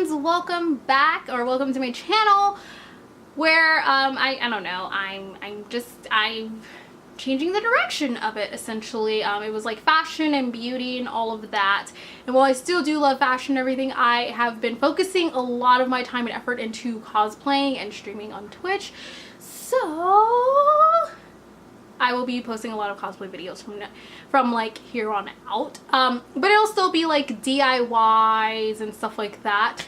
friends, welcome back, or welcome to my channel where I don't know, I'm changing the direction of it essentially. It was like fashion and beauty and all of that, and while I still do love fashion and everything, I have been focusing a lot of my time and effort into cosplaying and streaming on Twitch. So I will be posting a lot of cosplay videos from like here on out, but it'll still be like DIYs and stuff like that.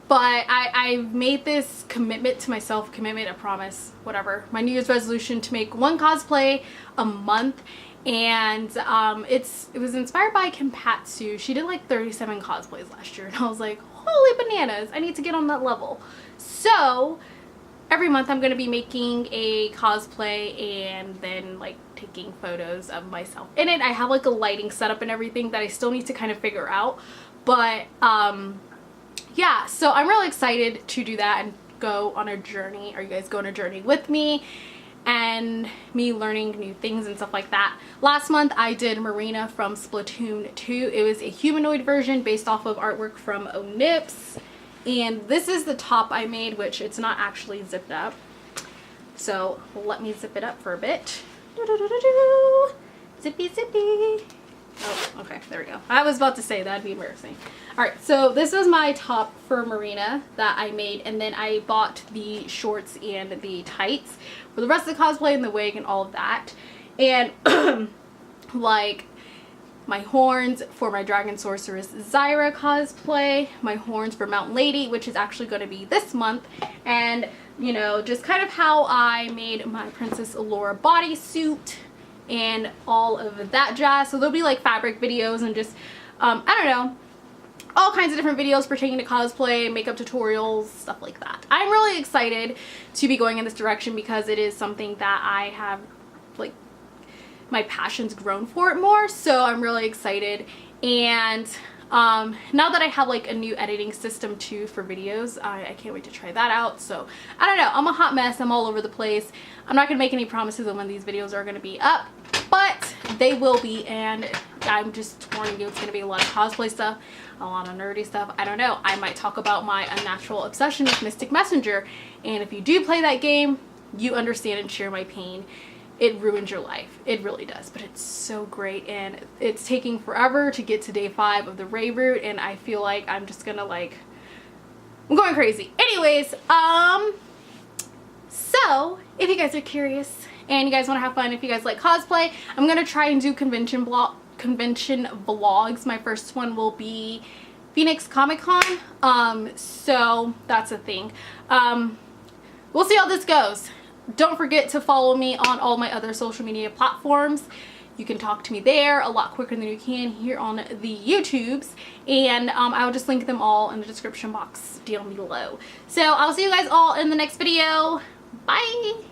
But I've made this commitment to myself, a promise, whatever, my New Year's resolution to make one cosplay a month. And it was inspired by Kenpatsu. She did like 37 cosplays last year, and I was like, holy bananas, I need to get on that level. So every month I'm going to be making a cosplay and then like taking photos of myself in it. I have like a lighting setup and everything that I still need to kind of figure out, but yeah, so I'm really excited to do that and go on a journey. Are you guys going on a journey with me and me learning new things and stuff like that? Last month I did Marina from Splatoon 2. It was a humanoid version based off of artwork from Onips. And this is the top I made, which it's not actually zipped up. So let me zip it up for a bit. Zippy, zippy. Oh, okay, there we go. I was about to say that'd be embarrassing. Alright, so this was my top for Marina that I made, and then I bought the shorts and the tights for the rest of the cosplay and the wig and all of that. And like my horns for my Dragon Sorceress Zyra cosplay, my horns for Mountain Lady, which is actually going to be this month, and you know, just kind of how I made my Princess Allura bodysuit and all of that jazz. So there'll be like fabric videos and just I don't know, all kinds of different videos pertaining to cosplay, makeup tutorials, stuff like that. I'm really excited to be going in this direction because it is something that I have, like, my passion's grown for it more, so I'm really excited. And now that I have like a new editing system too for videos, I can't wait to try that out. So I don't know, I'm a hot mess, I'm all over the place. I'm not gonna make any promises on when these videos are gonna be up, but they will be, and I'm just warning you, it's gonna be a lot of cosplay stuff, a lot of nerdy stuff. I don't know, I might talk about my unnatural obsession with Mystic Messenger, and if you do play that game, you understand and share my pain. It ruins your life. It really does, but it's so great, and it's taking forever to get to day 5 of the Ray route, and I feel like I'm just gonna like, I'm going crazy. Anyways, so if you guys are curious and you guys want to have fun, if you guys like cosplay, I'm gonna try and do convention vlogs. My first one will be Phoenix Comic Con, so that's a thing. We'll see how this goes. Don't forget to follow me on all my other social media platforms. You can talk to me there a lot quicker than you can here on the YouTubes, and I will just link them all in the description box down below. So I'll see you guys all in the next video. Bye!